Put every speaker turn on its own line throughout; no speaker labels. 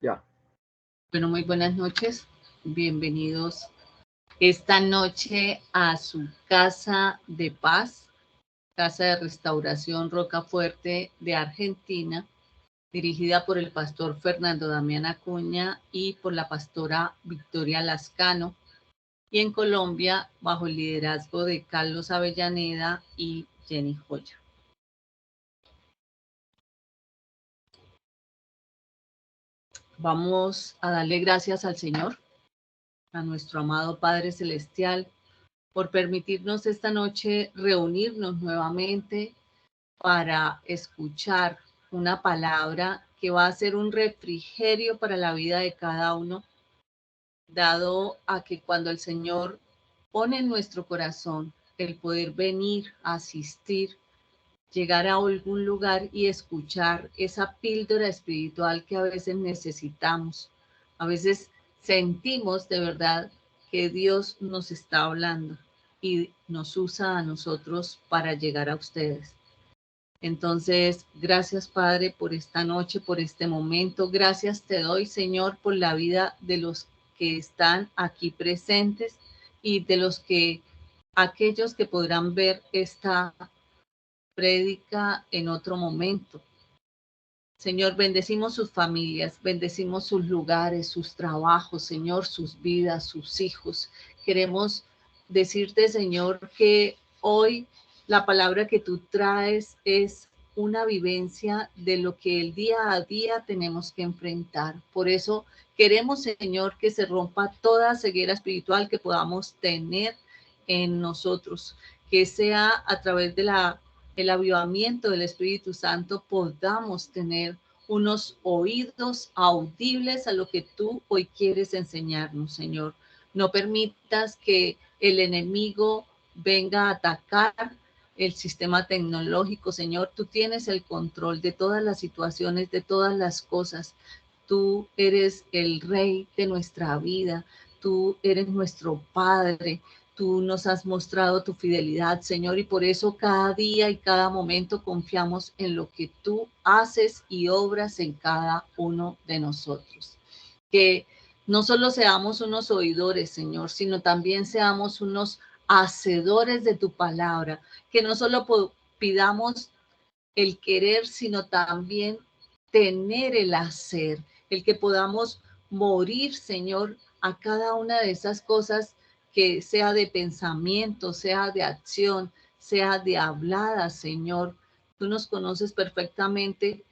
Ya.
Bueno, muy buenas noches. Bienvenidos esta noche a su casa de paz, casa de restauración Rocafuerte de Argentina, dirigida por el pastor Fernando Damián Acuña y por la pastora Victoria Lascano, y en Colombia bajo el liderazgo de Carlos Avellaneda y Jenny Joya. Vamos a darle gracias al Señor, a nuestro amado Padre Celestial, por permitirnos esta noche reunirnos nuevamente para escuchar una palabra que va a ser un refrigerio para la vida de cada uno, dado a que cuando el Señor pone en nuestro corazón el poder venir a asistir, llegar a algún lugar y escuchar esa píldora espiritual que a veces necesitamos. A veces sentimos de verdad que Dios nos está hablando y nos usa a nosotros para llegar a ustedes. Entonces, gracias Padre por esta noche, por este momento. Gracias te doy, Señor, por la vida de los que están aquí presentes y de aquellos que podrán ver esta prédica en otro momento. Señor, bendecimos sus familias, bendecimos sus lugares, sus trabajos, Señor, sus vidas, sus hijos. Queremos decirte, Señor, que hoy la palabra que tú traes es una vivencia de lo que el día a día tenemos que enfrentar. Por eso queremos, Señor, que se rompa toda ceguera espiritual que podamos tener en nosotros, que sea a través de el avivamiento del Espíritu Santo, podamos tener unos oídos audibles a lo que tú hoy quieres enseñarnos, Señor. No permitas que el enemigo venga a atacar el sistema tecnológico, Señor. Tú tienes el control de todas las situaciones, de todas las cosas. Tú eres el rey de nuestra vida. Tú eres nuestro Padre. Tú nos has mostrado tu fidelidad, Señor, y por eso cada día y cada momento confiamos en lo que tú haces y obras en cada uno de nosotros. Que no solo seamos unos oidores, Señor, sino también seamos unos hacedores de tu palabra. Que no solo pidamos el querer, sino también tener el hacer, el que podamos morir, Señor, a cada una de esas cosas que sea de pensamiento, sea de acción, sea de hablada, Señor. Tú nos conoces perfectamente,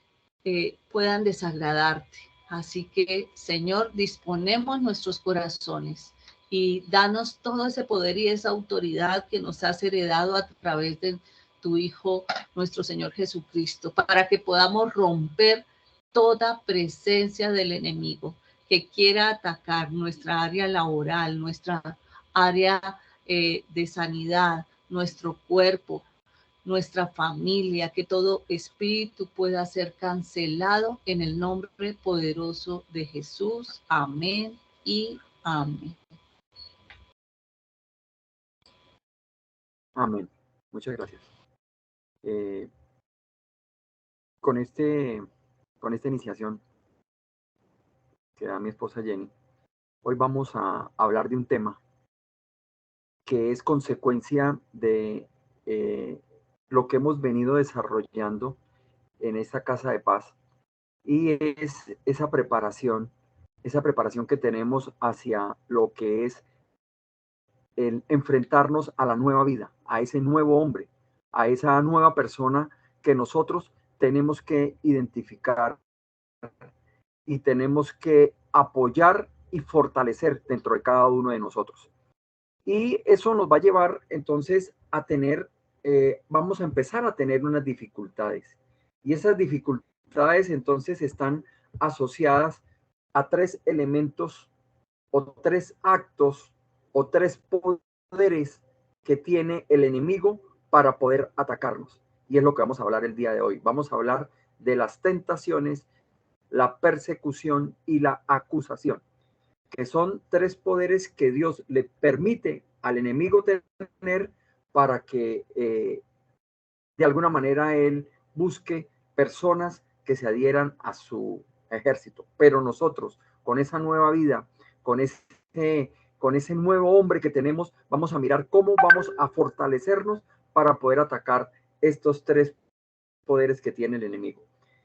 puedan desagradarte. Así que, Señor, disponemos nuestros corazones y danos todo ese poder y esa autoridad que nos has heredado a través de tu Hijo, nuestro Señor Jesucristo, para que podamos romper toda presencia del enemigo que quiera atacar nuestra área laboral, nuestra área de sanidad, nuestro cuerpo, nuestra familia, que todo espíritu pueda ser cancelado en el nombre poderoso de Jesús. Amén y amén.
Amén. Muchas gracias. Eh, con, con esta iniciación que da mi esposa Jenny, hoy vamos a hablar de un tema que es consecuencia de lo que hemos venido desarrollando en esta casa de paz, y es esa preparación que tenemos hacia lo que es el enfrentarnos a la nueva vida, a ese nuevo hombre, a esa nueva persona que nosotros tenemos que identificar y tenemos que apoyar y fortalecer dentro de cada uno de nosotros. Y eso nos va a llevar entonces a tener, vamos a empezar a tener unas dificultades. Y esas dificultades entonces están asociadas a tres elementos o tres actos o tres poderes que tiene el enemigo para poder atacarnos. Y es lo que vamos a hablar el día de hoy. Vamos a hablar de las tentaciones, la persecución y la acusación, que son tres poderes que Dios le permite al enemigo tener para que de alguna manera él busque personas que se adhieran a su ejército. Pero nosotros, con esa nueva vida, con ese nuevo hombre que tenemos, vamos a mirar cómo vamos a fortalecernos para poder atacar estos tres poderes que tiene el enemigo.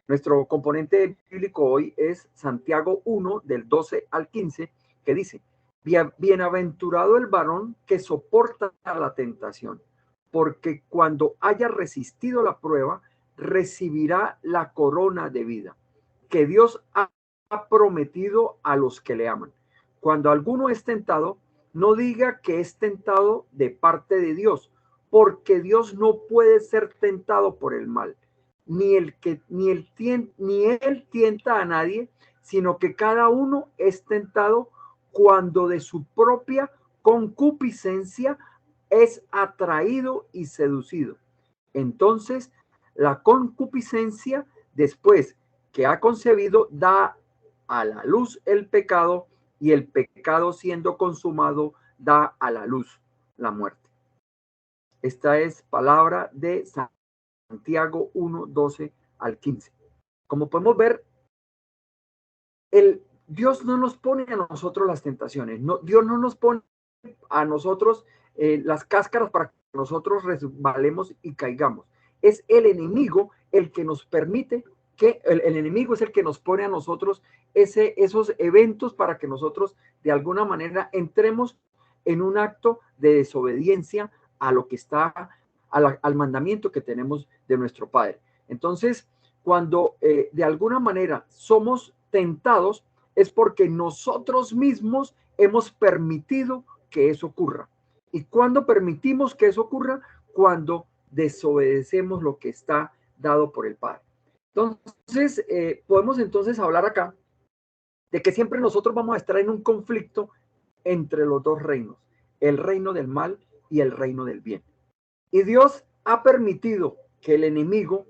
Nuestro componente bíblico hoy es Santiago 1, del 12 al 15, que dice: bienaventurado el varón que soporta la tentación, porque cuando haya resistido la prueba, recibirá la corona de vida que Dios ha prometido a los que le aman. Cuando alguno es tentado, no diga que es tentado de parte de Dios, porque Dios no puede ser tentado por el mal, ni él tienta a nadie, sino que cada uno es tentado cuando de su propia concupiscencia es atraído y seducido. Entonces, la concupiscencia, después que ha concebido, da a la luz el pecado, y el pecado, siendo consumado, da a la luz la muerte. Esta es palabra de Santiago 1, 12 al 15. Como podemos ver, Dios no nos pone a nosotros las tentaciones, Dios no nos pone a nosotros las cáscaras para que nosotros resbalemos y caigamos. Es el enemigo el que nos permite que, el enemigo es el que nos pone a nosotros esos eventos para que nosotros de alguna manera entremos en un acto de desobediencia a lo que está, al mandamiento que tenemos de nuestro Padre. Entonces, cuando de alguna manera somos tentados, es porque nosotros mismos hemos permitido que eso ocurra. ¿Y cuando permitimos que eso ocurra? Cuando desobedecemos lo que está dado por el Padre. Entonces, podemos entonces hablar acá de que siempre nosotros vamos a estar en un conflicto entre los dos reinos, el reino del mal y el reino del bien. Y Dios ha permitido que el enemigo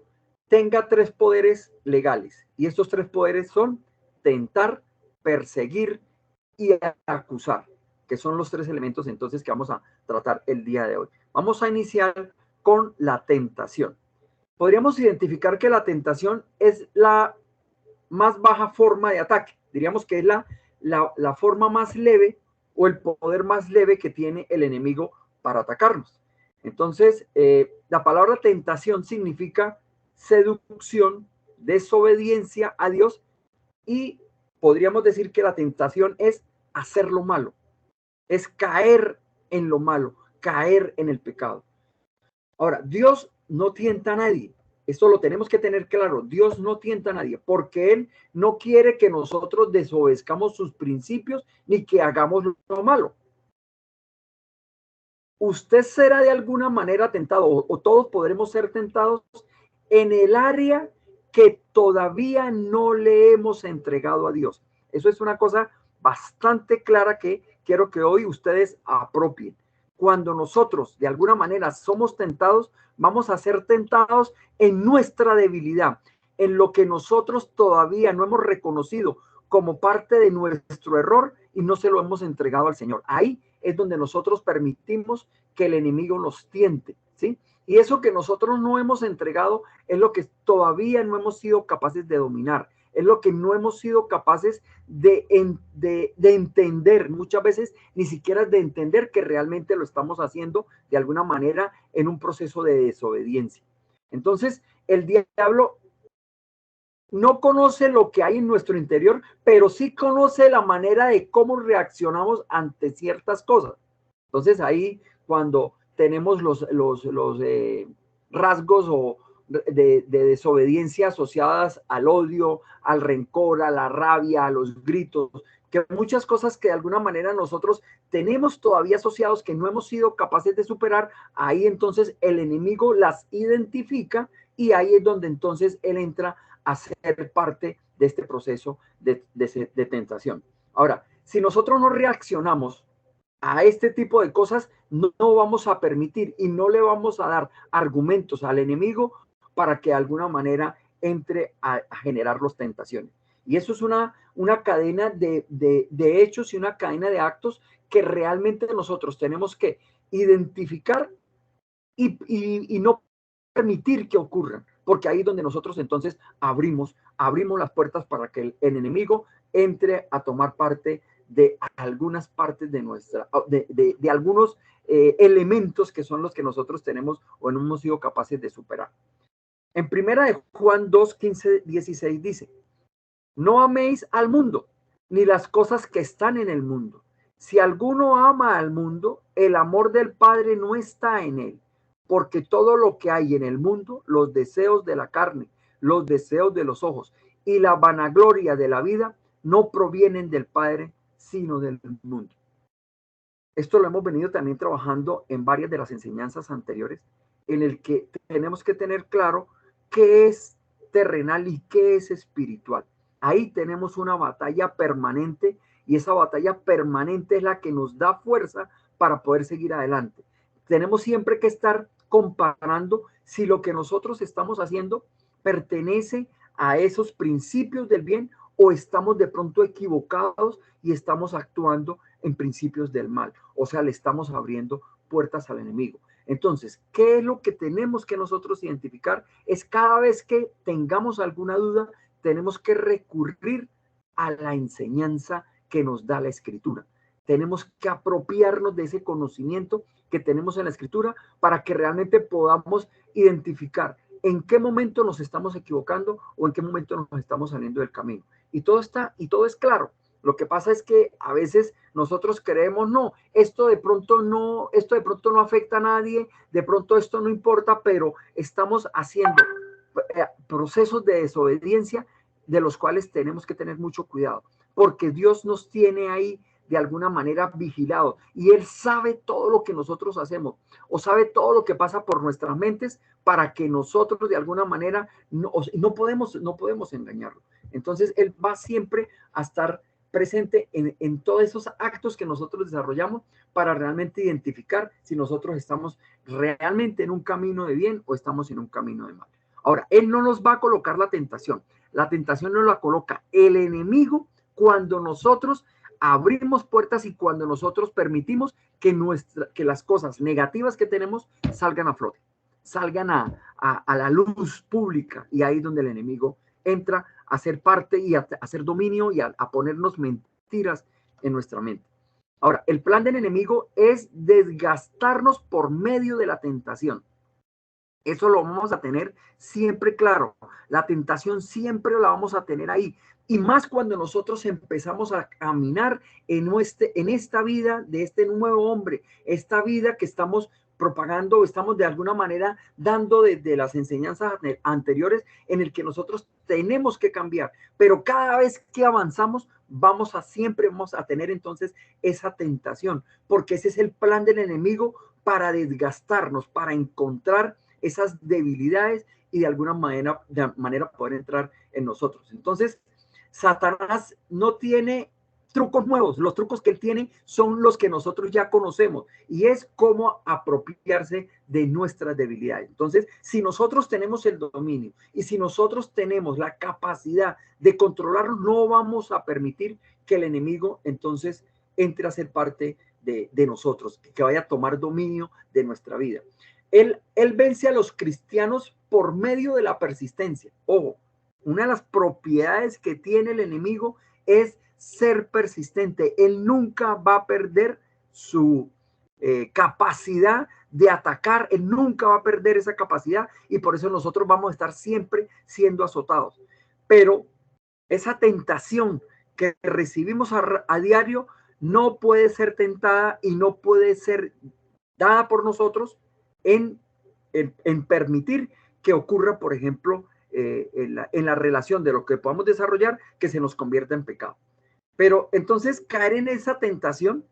tenga tres poderes legales. Y estos tres poderes son tentar, perseguir y acusar, que son los tres elementos entonces que vamos a tratar el día de hoy. Vamos a iniciar con la tentación. Podríamos identificar que la tentación es la más baja forma de ataque. Diríamos que es la forma más leve o el poder más leve que tiene el enemigo para atacarnos. Entonces, la palabra tentación significa seducción, desobediencia a Dios, y podríamos decir que la tentación es hacer lo malo, es caer en lo malo, caer en el pecado. Ahora, Dios no tienta a nadie. Esto lo tenemos que tener claro. Dios no tienta a nadie porque Él no quiere que nosotros desobedezcamos sus principios ni que hagamos lo malo. Usted será de alguna manera tentado, o todos podremos ser tentados en el área que todavía no le hemos entregado a Dios. Eso es una cosa bastante clara que quiero que hoy ustedes apropien. Cuando nosotros de alguna manera somos tentados, vamos a ser tentados en nuestra debilidad, en lo que nosotros todavía no hemos reconocido como parte de nuestro error y no se lo hemos entregado al Señor. Ahí es donde nosotros permitimos que el enemigo nos tiente, ¿sí? Y eso que nosotros no hemos entregado es lo que todavía no hemos sido capaces de dominar, es lo que no hemos sido capaces de entender, muchas veces ni siquiera de entender que realmente lo estamos haciendo de alguna manera en un proceso de desobediencia. Entonces, el diablo no conoce lo que hay en nuestro interior, pero sí conoce la manera de cómo reaccionamos ante ciertas cosas. Entonces ahí cuando tenemos los rasgos o de desobediencia asociadas al odio, al rencor, a la rabia, a los gritos, que muchas cosas que de alguna manera nosotros tenemos todavía asociados que no hemos sido capaces de superar, ahí entonces el enemigo las identifica y ahí es donde entonces él entra a ser parte de este proceso de tentación. Ahora, si nosotros no reaccionamos a este tipo de cosas, no vamos a permitir y no le vamos a dar argumentos al enemigo para que de alguna manera entre a generar las tentaciones. Y eso es una cadena de hechos y una cadena de actos que realmente nosotros tenemos que identificar y no permitir que ocurran. porque ahí es donde nosotros entonces abrimos las puertas para que el enemigo entre a tomar parte de algunas partes de nuestra, de algunos elementos que son los que nosotros tenemos o no hemos sido capaces de superar. En primera de Juan 2, 15, 16 dice: no améis al mundo, ni las cosas que están en el mundo. Si alguno ama al mundo, el amor del Padre no está en él, porque todo lo que hay en el mundo, los deseos de la carne, los deseos de los ojos y la vanagloria de la vida, no provienen del Padre, sino del mundo. Esto lo hemos venido también trabajando en varias de las enseñanzas anteriores, en el que tenemos que tener claro qué es terrenal y qué es espiritual. Ahí tenemos una batalla permanente y esa batalla permanente es la que nos da fuerza para poder seguir adelante. Tenemos siempre que estar comparando si lo que nosotros estamos haciendo pertenece a esos principios del bien o estamos de pronto equivocados y estamos actuando en principios del mal. O sea, le estamos abriendo puertas al enemigo. Entonces, ¿qué es lo que tenemos que nosotros identificar? Es cada vez que tengamos alguna duda, tenemos que recurrir a la enseñanza que nos da la Escritura. Tenemos que apropiarnos de ese conocimiento que tenemos en la Escritura para que realmente podamos identificar en qué momento nos estamos equivocando o en qué momento nos estamos saliendo del camino. Y todo es claro. Lo que pasa es que a veces nosotros creemos, no, esto de pronto no afecta a nadie, de pronto esto no importa, pero estamos haciendo procesos de desobediencia de los cuales tenemos que tener mucho cuidado, porque Dios nos tiene ahí de alguna manera vigilado y Él sabe todo lo que nosotros hacemos o sabe todo lo que pasa por nuestras mentes para que nosotros de alguna manera no podemos engañarlo. Entonces Él va siempre a estar presente en todos esos actos que nosotros desarrollamos para realmente identificar si nosotros estamos realmente en un camino de bien o estamos en un camino de mal. Ahora, Él no nos va a colocar la tentación nos la coloca el enemigo cuando nosotros abrimos puertas y cuando nosotros permitimos que las cosas negativas que tenemos salgan a flote, salgan a la luz pública, y ahí es donde el enemigo entra a ser parte y a hacer dominio y a ponernos mentiras en nuestra mente. Ahora, el plan del enemigo es desgastarnos por medio de la tentación. Eso lo vamos a tener siempre claro. La tentación siempre la vamos a tener ahí. Y más cuando nosotros empezamos a caminar en esta vida de este nuevo hombre, esta vida que estamos propagando, estamos de alguna manera dando desde las enseñanzas anteriores, en el que nosotros tenemos que cambiar. Pero cada vez que avanzamos, siempre vamos a tener entonces esa tentación, porque ese es el plan del enemigo para desgastarnos, para encontrar esas debilidades y de alguna manera poder entrar en nosotros. Entonces, Satanás no tiene trucos nuevos. Los trucos que él tiene son los que nosotros ya conocemos y es cómo apropiarse de nuestras debilidades. Entonces, si nosotros tenemos el dominio y si nosotros tenemos la capacidad de controlarlo, no vamos a permitir que el enemigo entonces entre a ser parte de nosotros, que vaya a tomar dominio de nuestra vida. Él vence a los cristianos por medio de la persistencia. Ojo, una de las propiedades que tiene el enemigo es ser persistente. Él nunca va a perder su capacidad de atacar. Él nunca va a perder esa capacidad y por eso nosotros vamos a estar siempre siendo azotados. Pero esa tentación que recibimos a diario no puede ser tentada y no puede ser dada por nosotros en permitir que ocurra, por ejemplo, en la relación de lo que podamos desarrollar, que se nos convierta en pecado. Pero entonces caer en esa tentación,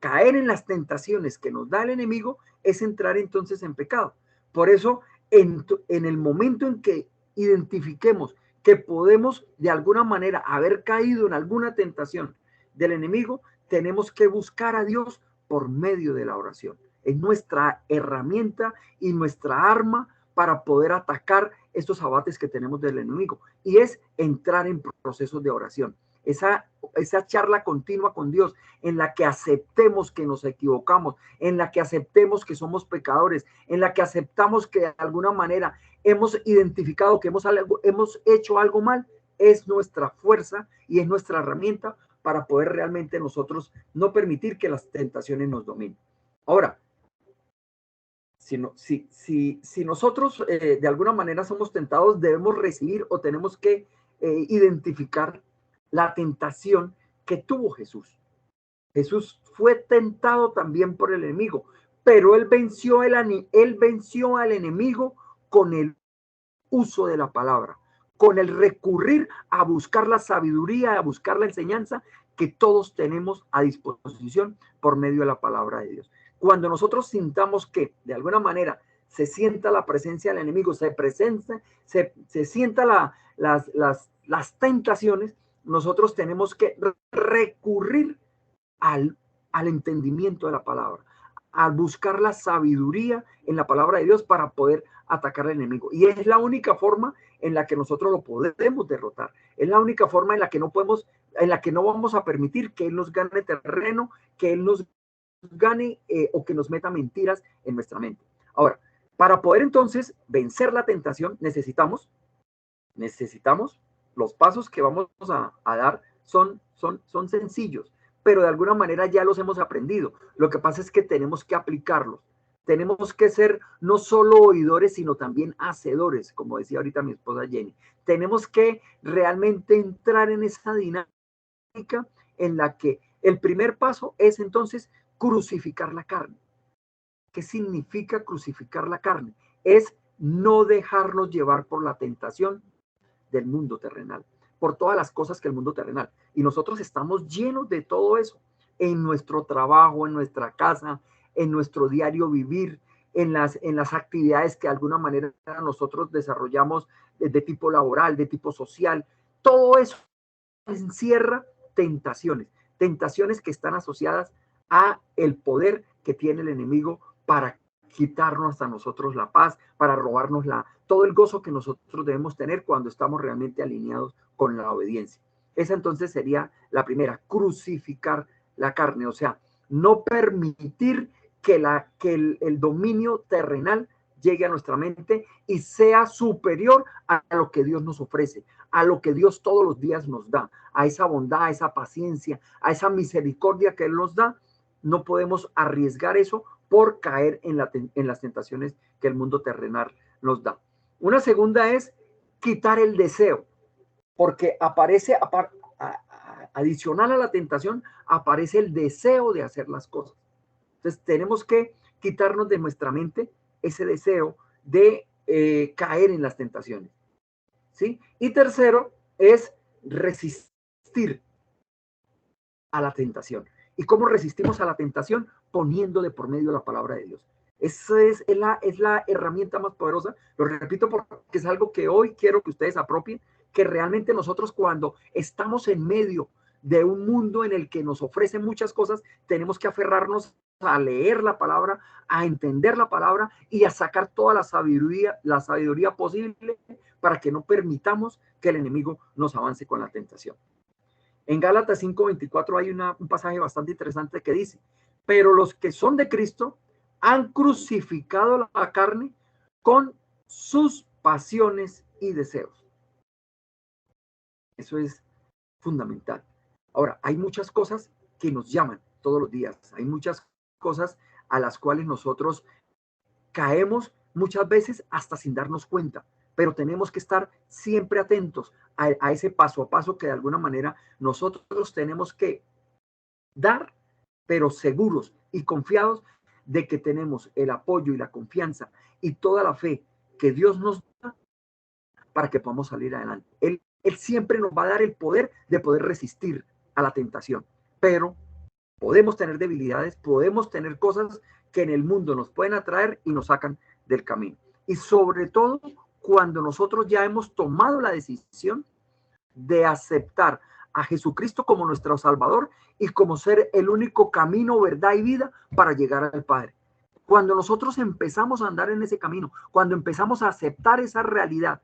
caer en las tentaciones que nos da el enemigo, es entrar entonces en pecado. Por eso, en el momento en que identifiquemos que podemos de alguna manera haber caído en alguna tentación del enemigo, tenemos que buscar a Dios por medio de la oración. Es nuestra herramienta y nuestra arma para poder atacar estos abates que tenemos del enemigo. Y es entrar en procesos de oración. esa charla continua con Dios, en la que aceptemos que nos equivocamos, en la que aceptemos que somos pecadores, en la que aceptamos que de alguna manera hemos identificado que hemos hecho algo mal, es nuestra fuerza y es nuestra herramienta para poder realmente nosotros no permitir que las tentaciones nos dominen. Ahora, si nosotros de alguna manera somos tentados, debemos recibir o tenemos que identificar la tentación que tuvo Jesús. Jesús fue tentado también por el enemigo, pero él venció al enemigo con el uso de la palabra, con el recurrir a buscar la sabiduría, a buscar la enseñanza que todos tenemos a disposición por medio de la palabra de Dios. Cuando nosotros sintamos que de alguna manera se sienta la presencia del enemigo, se sienta las tentaciones, nosotros tenemos que recurrir al entendimiento de la palabra, al buscar la sabiduría en la palabra de Dios para poder atacar al enemigo. Y es la única forma en la que nosotros lo podemos derrotar. Es la única forma en la que no vamos a permitir que él nos gane terreno, que él nos gane o que nos meta mentiras en nuestra mente. Ahora, para poder entonces vencer la tentación, necesitamos los pasos que vamos a dar son sencillos, pero de alguna manera ya los hemos aprendido. Lo que pasa es que tenemos que aplicarlos. Tenemos que ser no solo oidores, sino también hacedores, como decía ahorita mi esposa Jenny. Tenemos que realmente entrar en esa dinámica en la que el primer paso es entonces crucificar la carne. ¿Qué significa crucificar la carne? Es no dejarnos llevar por la tentación del mundo terrenal, por todas las cosas que el mundo terrenal. Y nosotros estamos llenos de todo eso en nuestro trabajo, en nuestra casa, en nuestro diario vivir, en las actividades que de alguna manera nosotros desarrollamos de tipo laboral, de tipo social. Todo eso encierra tentaciones que están asociadas a el poder que tiene el enemigo para quitarnos a nosotros la paz, para robarnos todo el gozo que nosotros debemos tener cuando estamos realmente alineados con la obediencia. Esa entonces sería la primera, crucificar la carne, o sea, no permitir que el dominio terrenal llegue a nuestra mente y sea superior a lo que Dios nos ofrece, a lo que Dios todos los días nos da, a esa bondad, a esa paciencia, a esa misericordia que Él nos da. No podemos arriesgar eso por caer en las tentaciones que el mundo terrenal nos da. Una segunda es quitar el deseo, porque aparece, adicional a la tentación, aparece el deseo de hacer las cosas. Entonces tenemos que quitarnos de nuestra mente ese deseo de caer en las tentaciones, ¿sí? Y tercero es resistir a la tentación. ¿Y cómo resistimos a la tentación? Poniendo de por medio la palabra de Dios. Esa es la herramienta más poderosa. Lo repito porque es algo que hoy quiero que ustedes apropien, que realmente nosotros cuando estamos en medio de un mundo en el que nos ofrecen muchas cosas, tenemos que aferrarnos a leer la palabra, a entender la palabra y a sacar toda la sabiduría posible para que no permitamos que el enemigo nos avance con la tentación. En Gálatas 5:24 hay un pasaje bastante interesante que dice: pero los que son de Cristo han crucificado la carne con sus pasiones y deseos. Eso es fundamental. Ahora, hay muchas cosas que nos llaman todos los días. Hay muchas cosas a las cuales nosotros caemos muchas veces hasta sin darnos cuenta, pero tenemos que estar siempre atentos a ese paso a paso que de alguna manera nosotros tenemos que dar, pero seguros y confiados de que tenemos el apoyo y la confianza y toda la fe que Dios nos da para que podamos salir adelante. Él siempre nos va a dar el poder de poder resistir a la tentación, pero podemos tener debilidades, podemos tener cosas que en el mundo nos pueden atraer y nos sacan del camino. Y sobre todo cuando nosotros ya hemos tomado la decisión de aceptar a Jesucristo como nuestro Salvador y como ser el único camino, verdad y vida para llegar al Padre. Cuando nosotros empezamos a andar en ese camino, cuando empezamos a aceptar esa realidad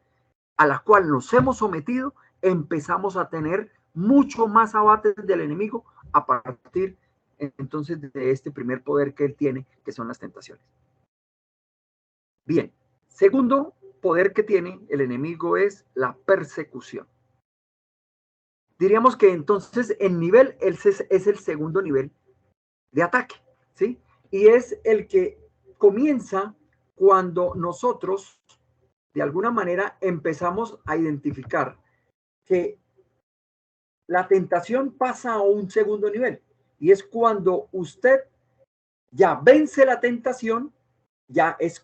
a la cual nos hemos sometido, empezamos a tener mucho más abates del enemigo a partir entonces de este primer poder que él tiene, que son las tentaciones. Bien, segundo poder que tiene el enemigo es la persecución. Diríamos que entonces el nivel es el segundo nivel de ataque, ¿sí? Y es el que comienza cuando nosotros, de alguna manera, empezamos a identificar que la tentación pasa a un segundo nivel. Y es cuando usted ya vence la tentación, ya es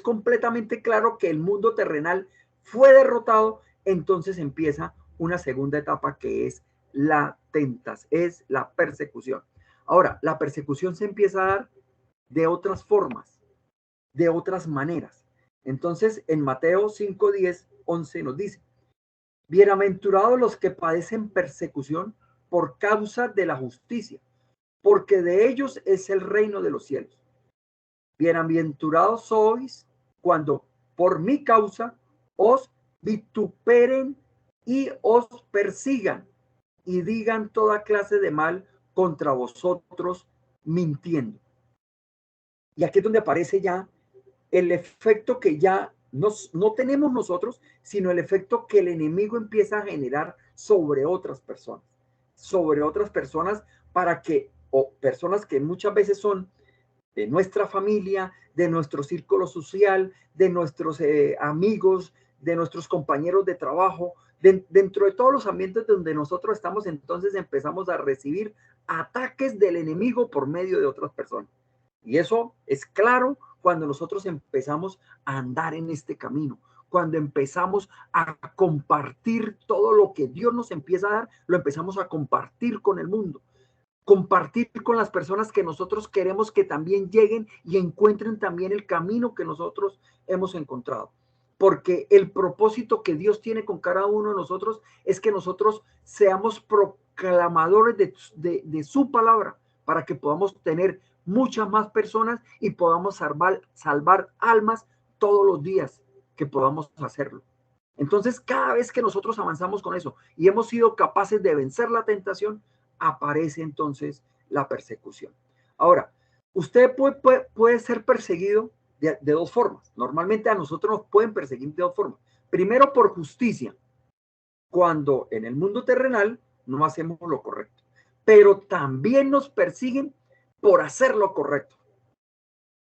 completamente claro que el mundo terrenal fue derrotado, entonces empieza una segunda etapa que es la tentación, es la persecución. Ahora, la persecución se empieza a dar de otras formas, de otras maneras. Entonces, en Mateo 5, 10, 11 nos dice, bienaventurados los que padecen persecución por causa de la justicia, porque de ellos es el reino de los cielos. Bienaventurados sois cuando por mi causa os vituperen y os persigan y digan toda clase de mal contra vosotros mintiendo. Y aquí es donde aparece ya el efecto que ya no tenemos nosotros, sino el efecto que el enemigo empieza a generar sobre otras personas para que, o personas que muchas veces son de nuestra familia, de nuestro círculo social, de nuestros amigos, de nuestros compañeros de trabajo, dentro de todos los ambientes donde nosotros estamos, entonces empezamos a recibir ataques del enemigo por medio de otras personas. Y eso es claro cuando nosotros empezamos a andar en este camino, cuando empezamos a compartir todo lo que Dios nos empieza a dar, lo empezamos a compartir con el mundo, compartir con las personas que nosotros queremos que también lleguen y encuentren también el camino que nosotros hemos encontrado. Porque el propósito que Dios tiene con cada uno de nosotros es que nosotros seamos proclamadores de su palabra para que podamos tener muchas más personas y podamos salvar almas todos los días que podamos hacerlo. Entonces, cada vez que nosotros avanzamos con eso y hemos sido capaces de vencer la tentación, aparece entonces la persecución. Ahora, usted puede ser perseguido de dos formas. Normalmente a nosotros nos pueden perseguir de dos formas. Primero, por justicia, cuando en el mundo terrenal no hacemos lo correcto. Pero también nos persiguen por hacer lo correcto.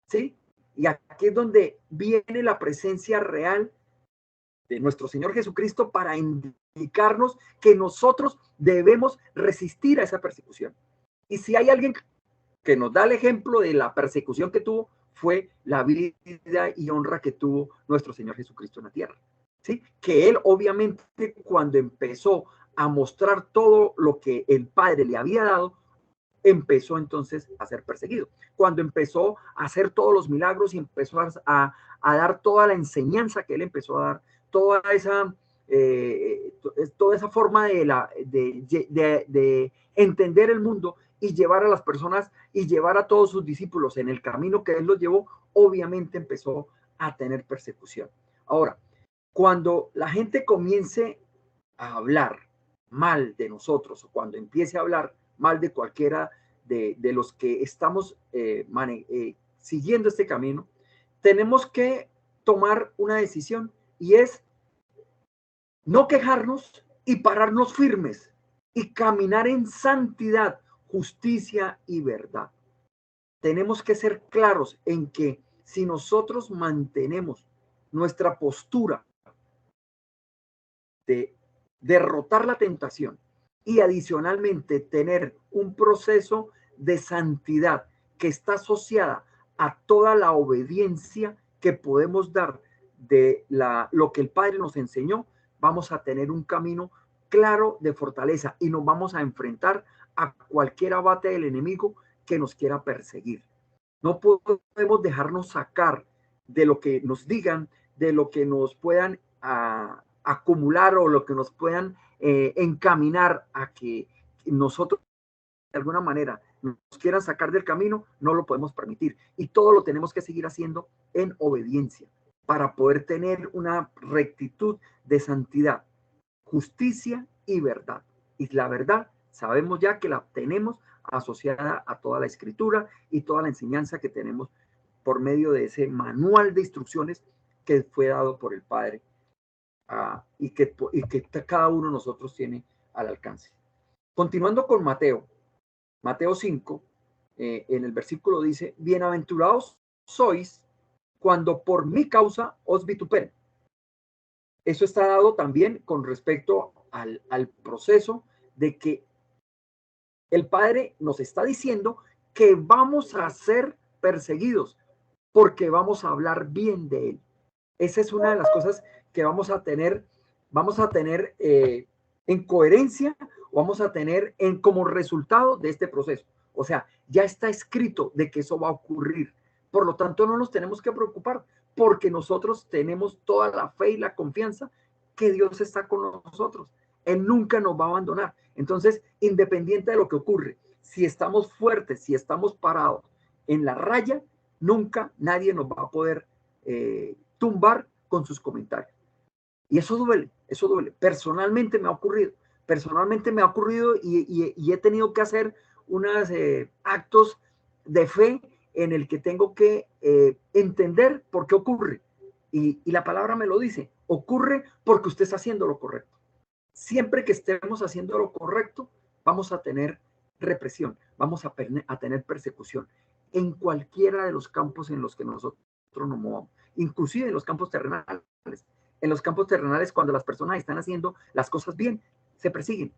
¿Sí? Y aquí es donde viene la presencia real de nuestro Señor Jesucristo para indicarnos que nosotros debemos resistir a esa persecución. Y si hay alguien que nos da el ejemplo de la persecución que tuvo, fue la vida y honra que tuvo nuestro Señor Jesucristo en la tierra. ¿Sí? Que él obviamente cuando empezó a mostrar todo lo que el Padre le había dado, empezó entonces a ser perseguido. Cuando empezó a hacer todos los milagros y empezó a dar toda la enseñanza que él empezó a dar, toda esa forma de entender el mundo y llevar a las personas y llevar a todos sus discípulos en el camino que él los llevó, obviamente empezó a tener persecución. Ahora, cuando la gente comience a hablar mal de nosotros o cuando empiece a hablar mal de cualquiera de los que estamos siguiendo este camino, tenemos que tomar una decisión y es no quejarnos y pararnos firmes y caminar en santidad, justicia y verdad. Tenemos que ser claros en que si nosotros mantenemos nuestra postura de derrotar la tentación y adicionalmente tener un proceso de santidad que está asociada a toda la obediencia que podemos dar de lo que el Padre nos enseñó, vamos a tener un camino claro de fortaleza y nos vamos a enfrentar a cualquier abate del enemigo que nos quiera perseguir. No podemos dejarnos sacar de lo que nos digan, de lo que nos puedan acumular o lo que nos puedan encaminar a que nosotros de alguna manera nos quieran sacar del camino, no lo podemos permitir. Y todo lo tenemos que seguir haciendo en obediencia para poder tener una rectitud de santidad, justicia y verdad. Y la verdad, sabemos ya que la tenemos asociada a toda la escritura y toda la enseñanza que tenemos por medio de ese manual de instrucciones que fue dado por el Padre y que cada uno de nosotros tiene al alcance. Continuando con Mateo 5, en el versículo dice, bienaventurados sois cuando por mi causa os vituperen. Eso está dado también con respecto al proceso de que el Padre nos está diciendo que vamos a ser perseguidos porque vamos a hablar bien de Él. Esa es una de las cosas que vamos a tener en coherencia, o vamos a tener como resultado de este proceso. O sea, ya está escrito de que eso va a ocurrir. Por lo tanto, no nos tenemos que preocupar, porque nosotros tenemos toda la fe y la confianza que Dios está con nosotros. Él nunca nos va a abandonar. Entonces, independiente de lo que ocurre, si estamos fuertes, si estamos parados en la raya, nunca nadie nos va a poder tumbar con sus comentarios. Y eso duele, eso duele. Personalmente me ha ocurrido y he tenido que hacer unos actos de fe en el que tengo que entender por qué ocurre. Y la palabra me lo dice, ocurre porque usted está haciendo lo correcto. Siempre que estemos haciendo lo correcto, vamos a tener represión, vamos a tener persecución en cualquiera de los campos en los que nosotros nos movamos, inclusive en los campos terrenales. En los campos terrenales, cuando las personas están haciendo las cosas bien, se persiguen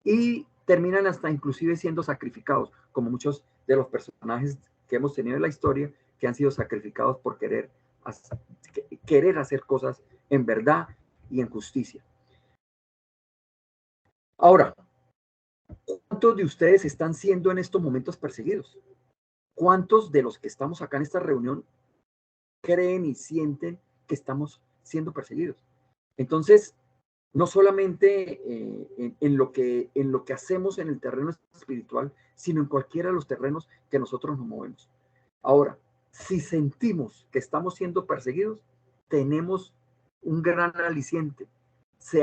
y terminan hasta inclusive siendo sacrificados, como muchos de los personajes que hemos tenido en la historia que han sido sacrificados por querer hacer cosas en verdad y en justicia. Ahora, ¿cuántos de ustedes están siendo en estos momentos perseguidos? ¿Cuántos de los que estamos acá en esta reunión creen y sienten que estamos siendo perseguidos? Entonces, no solamente en lo que hacemos en el terreno espiritual, sino en cualquiera de los terrenos que nosotros nos movemos. Ahora, si sentimos que estamos siendo perseguidos, tenemos un gran aliciente.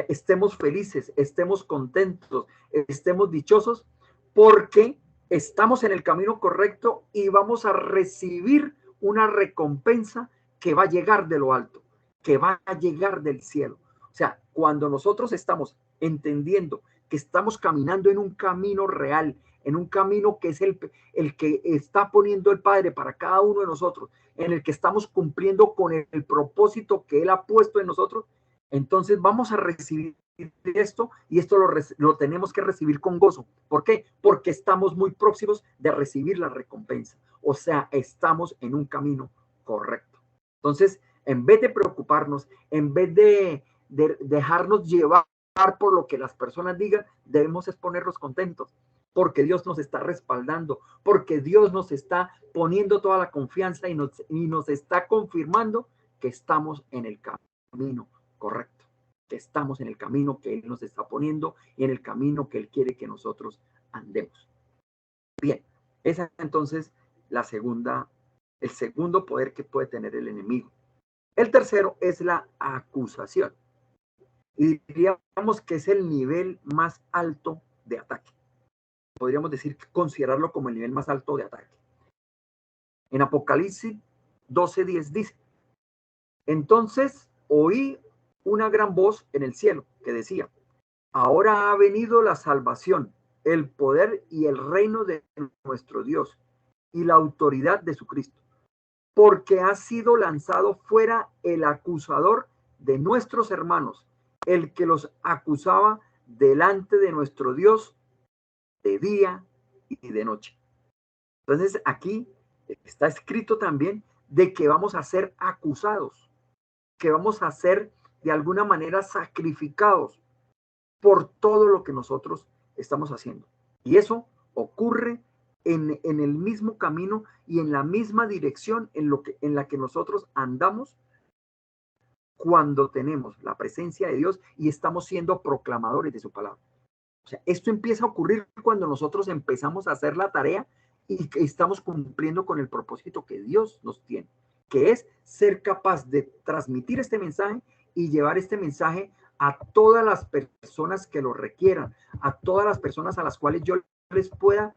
Estemos felices, estemos contentos, estemos dichosos, porque estamos en el camino correcto y vamos a recibir una recompensa que va a llegar de lo alto, que va a llegar del cielo. O sea, cuando nosotros estamos entendiendo que estamos caminando en un camino real, en un camino que es el que está poniendo el Padre para cada uno de nosotros, en el que estamos cumpliendo con el propósito que Él ha puesto en nosotros, entonces vamos a recibir esto, y esto lo tenemos que recibir con gozo. ¿Por qué? Porque estamos muy próximos de recibir la recompensa. O sea, estamos en un camino correcto. Entonces, en vez de preocuparnos, en vez de dejarnos llevar por lo que las personas digan, debemos ponernos contentos, porque Dios nos está respaldando, porque Dios nos está poniendo toda la confianza y nos está confirmando que estamos en el camino correcto, que estamos en el camino que Él nos está poniendo y en el camino que Él quiere que nosotros andemos. Bien, esa entonces el segundo poder que puede tener el enemigo. El tercero es la acusación. Y diríamos que es el nivel más alto de ataque. Podríamos considerarlo como el nivel más alto de ataque. En Apocalipsis 12:10 dice: entonces oí una gran voz en el cielo que decía: ahora ha venido la salvación, el poder y el reino de nuestro Dios y la autoridad de su Cristo, porque ha sido lanzado fuera el acusador de nuestros hermanos, el que los acusaba delante de nuestro Dios de día y de noche. Entonces aquí está escrito también de que vamos a ser acusados, que vamos a ser de alguna manera sacrificados por todo lo que nosotros estamos haciendo. Y eso ocurre en el mismo camino y en la misma dirección en la que nosotros andamos cuando tenemos la presencia de Dios y estamos siendo proclamadores de su palabra. O sea, esto empieza a ocurrir cuando nosotros empezamos a hacer la tarea y que estamos cumpliendo con el propósito que Dios nos tiene, que es ser capaz de transmitir este mensaje y llevar este mensaje a todas las personas que lo requieran, a todas las personas a las cuales yo les pueda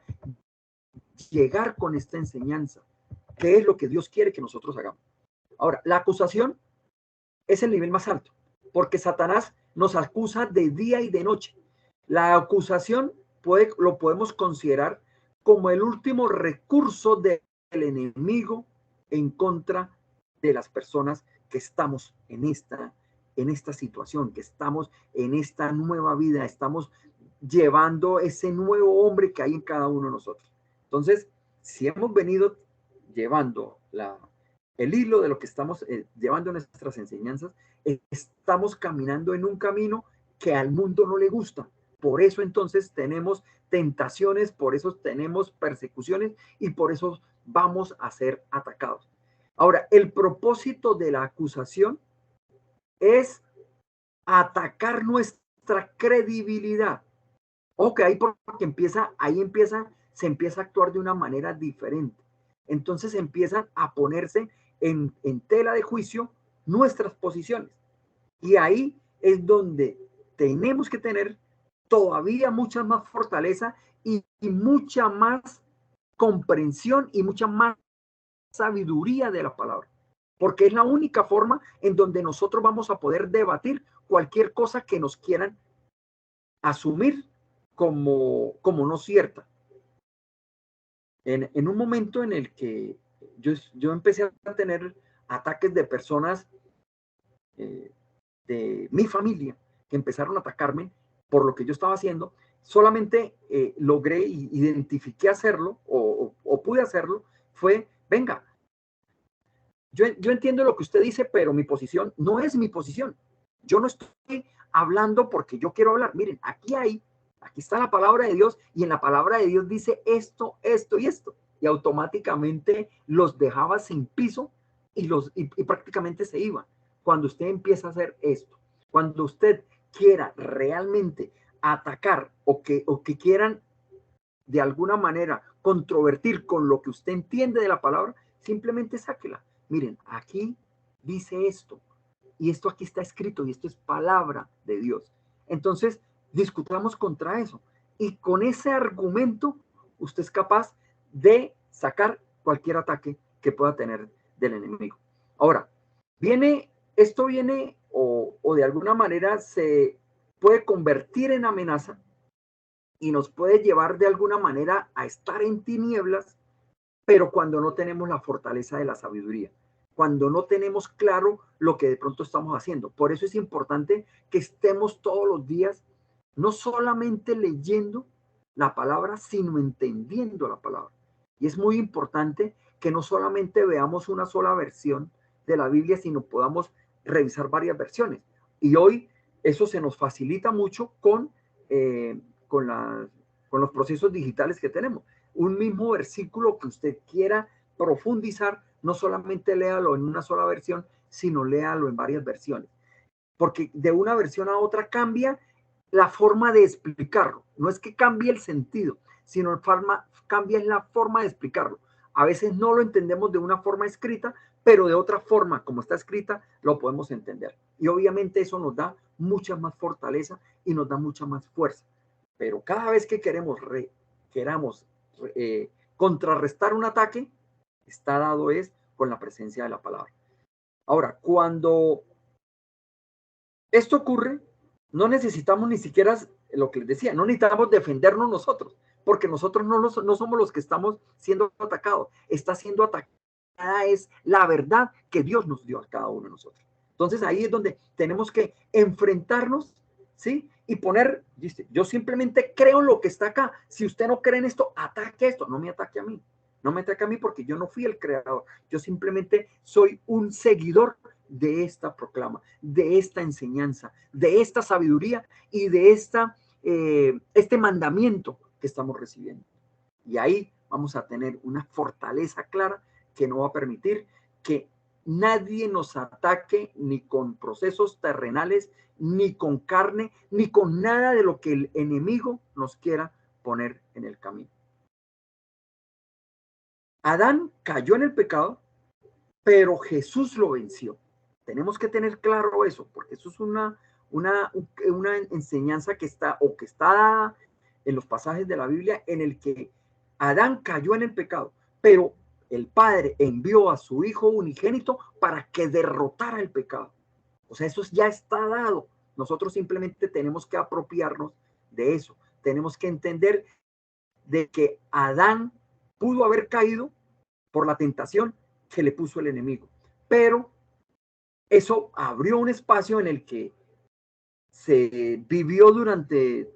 llegar con esta enseñanza, que es lo que Dios quiere que nosotros hagamos. Ahora, la acusación es el nivel más alto, porque Satanás nos acusa de día y de noche. La acusación lo podemos considerar como el último recurso del enemigo en contra de las personas que estamos en esta situación, que estamos en esta nueva vida, estamos llevando ese nuevo hombre que hay en cada uno de nosotros. Entonces, si hemos venido llevando el hilo de lo que estamos llevando nuestras enseñanzas, estamos caminando en un camino que al mundo no le gusta. Por eso entonces tenemos tentaciones, por eso tenemos persecuciones y por eso vamos a ser atacados. Ahora, el propósito de la acusación es atacar nuestra credibilidad. Ok, porque se empieza a actuar de una manera diferente. Entonces empiezan a ponerse en tela de juicio nuestras posiciones. Y ahí es donde tenemos que tener todavía mucha más fortaleza y mucha más comprensión y mucha más sabiduría de la palabra. Porque es la única forma en donde nosotros vamos a poder debatir cualquier cosa que nos quieran asumir como no cierta. En un momento en el que yo empecé a tener ataques de personas de mi familia que empezaron a atacarme por lo que yo estaba haciendo, solamente logré identifiqué hacerlo o pude hacerlo, fue, venga, yo entiendo lo que usted dice, pero mi posición no es mi posición. Yo no estoy hablando porque yo quiero hablar. Miren, aquí está la palabra de Dios y en la palabra de Dios dice esto, esto y esto. Y automáticamente los dejaba sin piso y prácticamente se iban. Cuando usted empieza a hacer esto, cuando usted quiera realmente atacar o que quieran de alguna manera controvertir con lo que usted entiende de la palabra, simplemente sáquela. Miren, aquí dice esto, y esto aquí está escrito, y esto es palabra de Dios. Entonces, discutamos contra eso. Y con ese argumento, usted es capaz de sacar cualquier ataque que pueda tener del enemigo. Ahora, esto viene o de alguna manera se puede convertir en amenaza y nos puede llevar de alguna manera a estar en tinieblas, pero cuando no tenemos la fortaleza de la sabiduría, cuando no tenemos claro lo que de pronto estamos haciendo. Por eso es importante que estemos todos los días, no solamente leyendo la palabra, sino entendiendo la palabra. Y es muy importante que no solamente veamos una sola versión de la Biblia, sino podamos revisar varias versiones. Y hoy eso se nos facilita mucho con los procesos digitales que tenemos. Un mismo versículo que usted quiera profundizar, no solamente léalo en una sola versión, sino léalo en varias versiones. Porque de una versión a otra cambia la forma de explicarlo. No es que cambie el sentido, sino cambia la forma de explicarlo. A veces no lo entendemos de una forma escrita, pero de otra forma, como está escrita, lo podemos entender. Y obviamente eso nos da mucha más fortaleza y nos da mucha más fuerza. Pero cada vez que queramos contrarrestar un ataque, está dado es con la presencia de la palabra. Ahora, cuando esto ocurre, no necesitamos ni siquiera lo que les decía, no necesitamos defendernos nosotros, porque nosotros no somos los que estamos siendo atacados. Está siendo atacada es la verdad que Dios nos dio a cada uno de nosotros. Entonces ahí es donde tenemos que enfrentarnos, ¿sí? Y poner, dice, yo simplemente creo en lo que está acá. Si usted no cree en esto, ataque esto, no me ataque a mí. No me ataque a mí porque yo no fui el creador. Yo simplemente soy un seguidor de esta proclama, de esta enseñanza, de esta sabiduría y de este mandamiento que estamos recibiendo. Y ahí vamos a tener una fortaleza clara que no va a permitir que nadie nos ataque ni con procesos terrenales, ni con carne, ni con nada de lo que el enemigo nos quiera poner en el camino. Adán cayó en el pecado, pero Jesús lo venció. Tenemos que tener claro eso, porque eso es una enseñanza que está dada en los pasajes de la Biblia en el que Adán cayó en el pecado, pero el Padre envió a su Hijo unigénito para que derrotara el pecado. O sea, eso ya está dado. Nosotros simplemente tenemos que apropiarnos de eso. Tenemos que entender de que Adán pudo haber caído por la tentación que le puso el enemigo, pero eso abrió un espacio en el que se vivió durante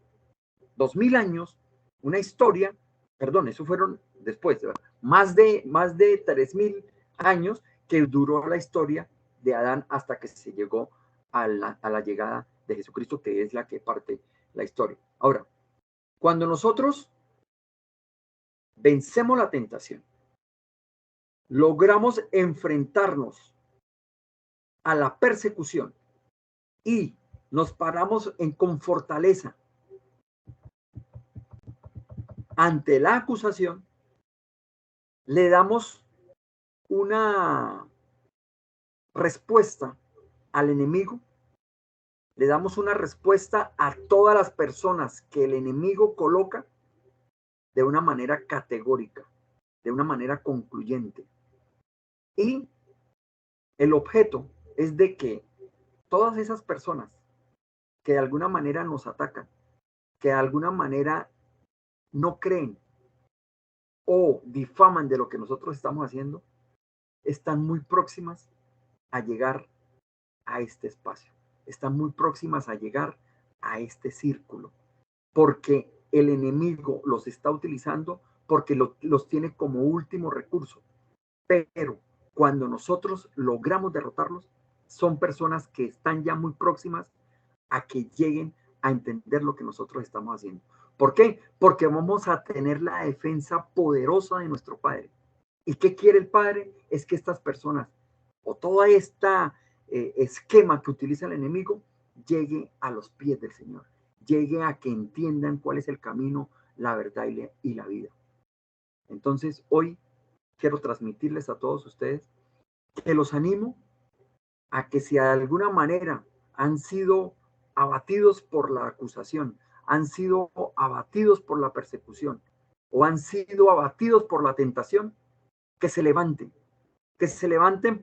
2000 años una historia, perdón, eso fueron después, más de 3000 años que duró la historia de Adán hasta que se llegó a la llegada de Jesucristo, que es la que parte la historia. Ahora, cuando nosotros vencemos la tentación, logramos enfrentarnos a la persecución y nos paramos con fortaleza ante la acusación, le damos una respuesta al enemigo, le damos una respuesta a todas las personas que el enemigo coloca de una manera categórica, de una manera concluyente. Y el objeto es de que todas esas personas que de alguna manera nos atacan, que de alguna manera no creen o difaman de lo que nosotros estamos haciendo, están muy próximas a llegar a este espacio, están muy próximas a llegar a este círculo, porque el enemigo los está utilizando, porque los tiene como último recurso. Pero cuando nosotros logramos derrotarlos, son personas que están ya muy próximas a que lleguen a entender lo que nosotros estamos haciendo. ¿Por qué? Porque vamos a tener la defensa poderosa de nuestro Padre. ¿Y qué quiere el Padre? Es que estas personas o todo este esquema que utiliza el enemigo llegue a los pies del Señor, llegue a que entiendan cuál es el camino, la verdad y la vida. Entonces, hoy quiero transmitirles a todos ustedes que los animo a que si de alguna manera han sido abatidos por la acusación, han sido abatidos por la persecución o han sido abatidos por la tentación, que se levanten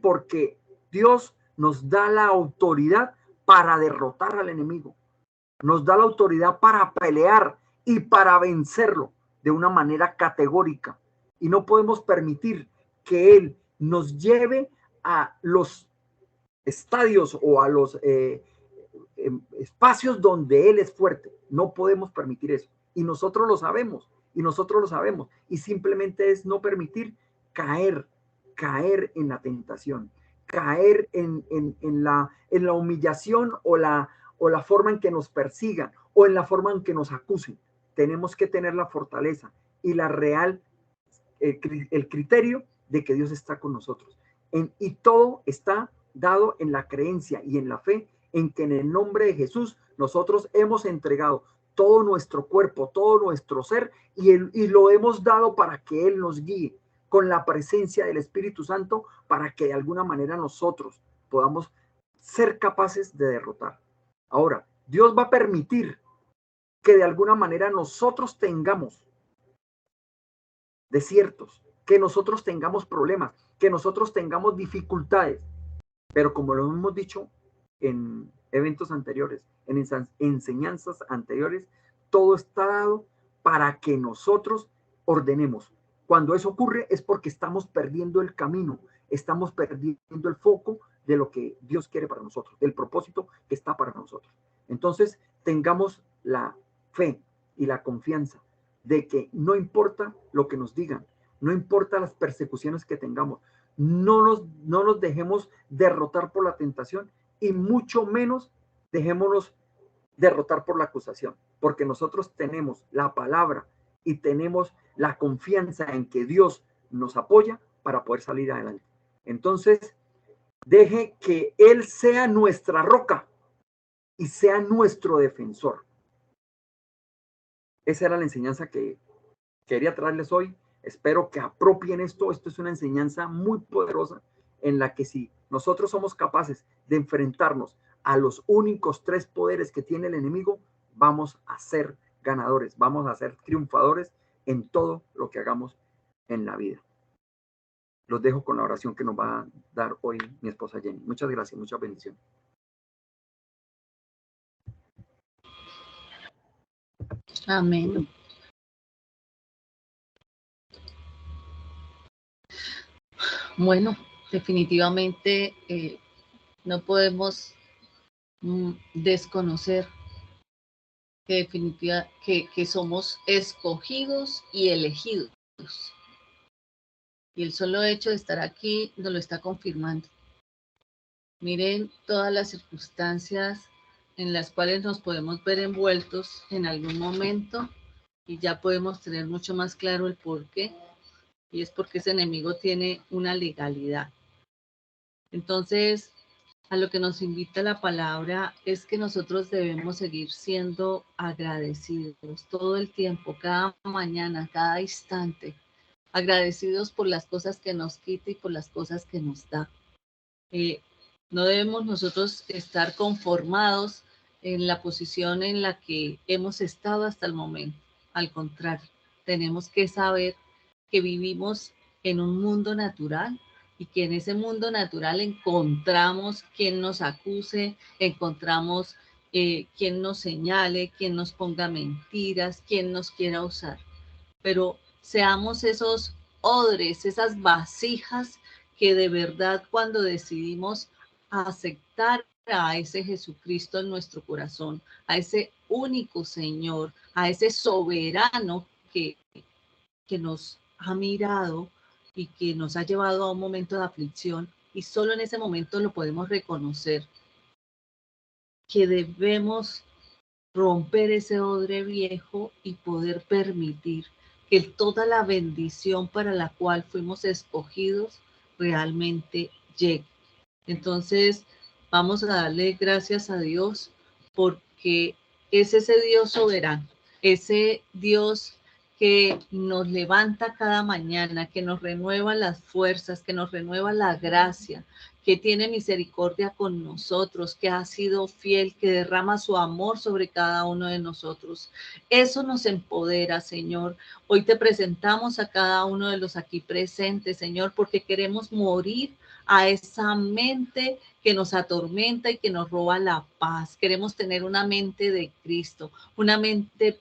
porque Dios nos da la autoridad para derrotar al enemigo, nos da la autoridad para pelear y para vencerlo de una manera categórica, y no podemos permitir que Él nos lleve a los estadios o a los espacios donde Él es fuerte. No podemos permitir eso, y nosotros lo sabemos, y simplemente es no permitir caer en la tentación, caer en la humillación o la forma en que nos persigan o en la forma en que nos acusen. Tenemos que tener la fortaleza y la real, el criterio de que Dios está con nosotros. Y todo está dado en la creencia y en la fe en que en el nombre de Jesús nosotros hemos entregado todo nuestro cuerpo, todo nuestro ser, y lo hemos dado para que Él nos guíe con la presencia del Espíritu Santo, para que de alguna manera nosotros podamos ser capaces de derrotar. Ahora, Dios va a permitir que de alguna manera nosotros tengamos desiertos, que nosotros tengamos problemas, que nosotros tengamos dificultades, pero como lo hemos dicho en eventos anteriores, en enseñanzas anteriores, todo está dado para que nosotros ordenemos. Cuando eso ocurre es porque estamos perdiendo el camino, estamos perdiendo el foco de lo que Dios quiere para nosotros, del propósito que está para nosotros. Entonces, tengamos la fe y la confianza de que no importa lo que nos digan, no importa las persecuciones que tengamos, no nos dejemos derrotar por la tentación, y mucho menos dejémonos derrotar por la acusación, porque nosotros tenemos la palabra y tenemos la confianza en que Dios nos apoya para poder salir adelante. Entonces, deje que Él sea nuestra roca y sea nuestro defensor. Esa era la enseñanza que quería traerles hoy. Espero que apropien esto. Esto es una enseñanza muy poderosa en la que si nosotros somos capaces de enfrentarnos a los únicos 3 poderes que tiene el enemigo, vamos a ser ganadores, vamos a ser triunfadores en todo lo que hagamos en la vida. Los dejo con la oración que nos va a dar hoy mi esposa Jenny. Muchas gracias, muchas bendiciones.
Amén. Bueno, definitivamente no podemos desconocer que somos escogidos y elegidos. Y el solo hecho de estar aquí nos lo está confirmando. Miren todas las circunstancias en las cuales nos podemos ver envueltos en algún momento y ya podemos tener mucho más claro el por qué. Y es porque ese enemigo tiene una legalidad. Entonces, a lo que nos invita la palabra es que nosotros debemos seguir siendo agradecidos todo el tiempo, cada mañana, cada instante, agradecidos por las cosas que nos quita y por las cosas que nos da. No debemos nosotros estar conformados en la posición en la que hemos estado hasta el momento. Al contrario, tenemos que saber que vivimos en un mundo natural y que en ese mundo natural encontramos quien nos acuse, encontramos quien nos señale, quien nos ponga mentiras, quien nos quiera usar. Pero seamos esos odres, esas vasijas que de verdad cuando decidimos aceptar a ese Jesucristo en nuestro corazón, a ese único Señor, a ese soberano que nos ha mirado y que nos ha llevado a un momento de aflicción y solo en ese momento lo podemos reconocer, que debemos romper ese odre viejo y poder permitir que toda la bendición para la cual fuimos escogidos realmente llegue. Entonces, vamos a darle gracias a Dios porque es ese Dios soberano, ese Dios que nos levanta cada mañana, que nos renueva las fuerzas, que nos renueva la gracia, que tiene misericordia con nosotros, que ha sido fiel, que derrama su amor sobre cada uno de nosotros. Eso nos empodera, Señor. Hoy te presentamos a cada uno de los aquí presentes, Señor, porque queremos morir a esa mente que nos atormenta y que nos roba la paz. Queremos tener una mente de Cristo, una mente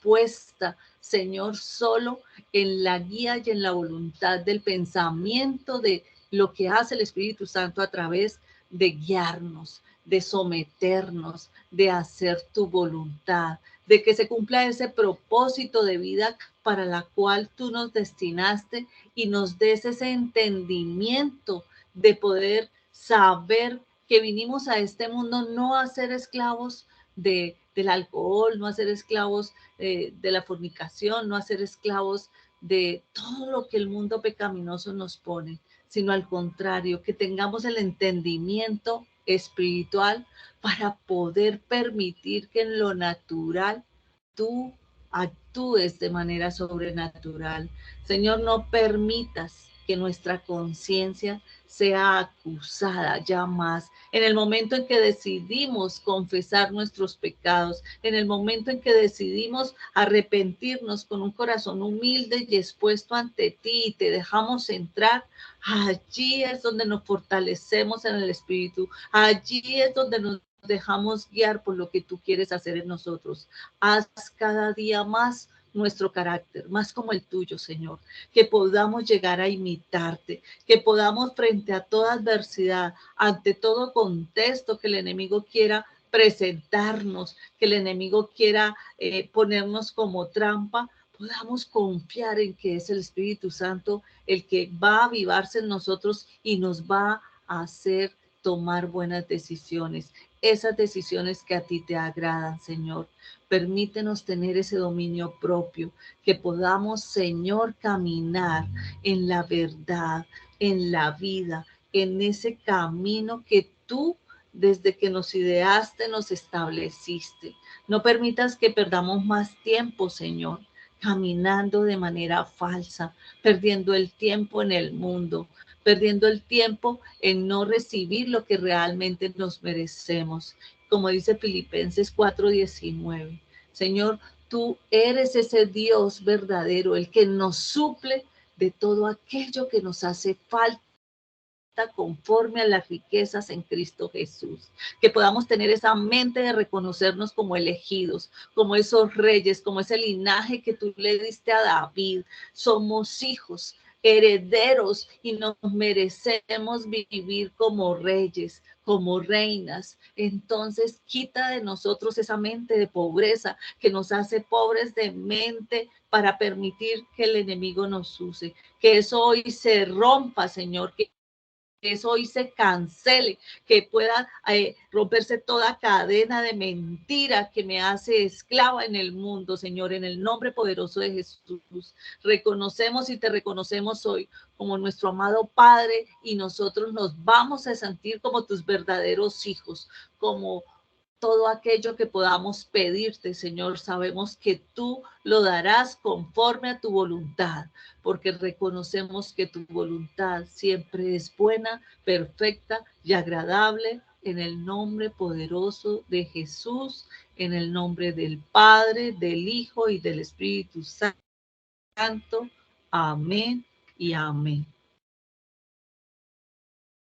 puesta, Señor, solo en la guía y en la voluntad del pensamiento de lo que hace el Espíritu Santo a través de guiarnos, de someternos, de hacer tu voluntad, de que se cumpla ese propósito de vida para la cual tú nos destinaste y nos des ese entendimiento de poder saber que vinimos a este mundo no a ser esclavos del alcohol, no a ser esclavos de la fornicación, no a ser esclavos de todo lo que el mundo pecaminoso nos pone, sino al contrario, que tengamos el entendimiento espiritual para poder permitir que en lo natural tú actúes de manera sobrenatural. Señor, no permitas que nuestra conciencia sea acusada ya más. En el momento en que decidimos confesar nuestros pecados, en el momento en que decidimos arrepentirnos con un corazón humilde y expuesto ante ti y te dejamos entrar, allí es donde nos fortalecemos en el Espíritu, allí es donde nos dejamos guiar por lo que tú quieres hacer en nosotros. Haz cada día más nuestro carácter, más como el tuyo, Señor, que podamos llegar a imitarte, que podamos frente a toda adversidad, ante todo contexto que el enemigo quiera presentarnos, que el enemigo quiera ponernos como trampa, podamos confiar en que es el Espíritu Santo el que va a avivarse en nosotros y nos va a hacer tomar buenas decisiones, esas decisiones que a ti te agradan, Señor. Permítenos tener ese dominio propio, que podamos, Señor, caminar en la verdad, en la vida, en ese camino que tú, desde que nos ideaste, nos estableciste. No permitas que perdamos más tiempo, Señor, caminando de manera falsa, perdiendo el tiempo en el mundo, perdiendo el tiempo en no recibir lo que realmente nos merecemos. Como dice Filipenses 4:19. Señor, tú eres ese Dios verdadero, el que nos suple de todo aquello que nos hace falta conforme a las riquezas en Cristo Jesús. Que podamos tener esa mente de reconocernos como elegidos, como esos reyes, como ese linaje que tú le diste a David. Somos hijos, herederos y nos merecemos vivir como reyes, como reinas. Entonces quita de nosotros esa mente de pobreza que nos hace pobres de mente para permitir que el enemigo nos use. Que eso hoy se rompa, Señor, que eso hoy se cancele, que pueda romperse toda cadena de mentira que me hace esclava en el mundo, Señor, en el nombre poderoso de Jesús. Reconocemos y te reconocemos hoy como nuestro amado Padre y nosotros nos vamos a sentir como tus verdaderos hijos, como todo aquello que podamos pedirte, Señor, sabemos que tú lo darás conforme a tu voluntad, porque reconocemos que tu voluntad siempre es buena, perfecta y agradable. En el nombre poderoso de Jesús, en el nombre del Padre, del Hijo y del Espíritu Santo. Amén y amén.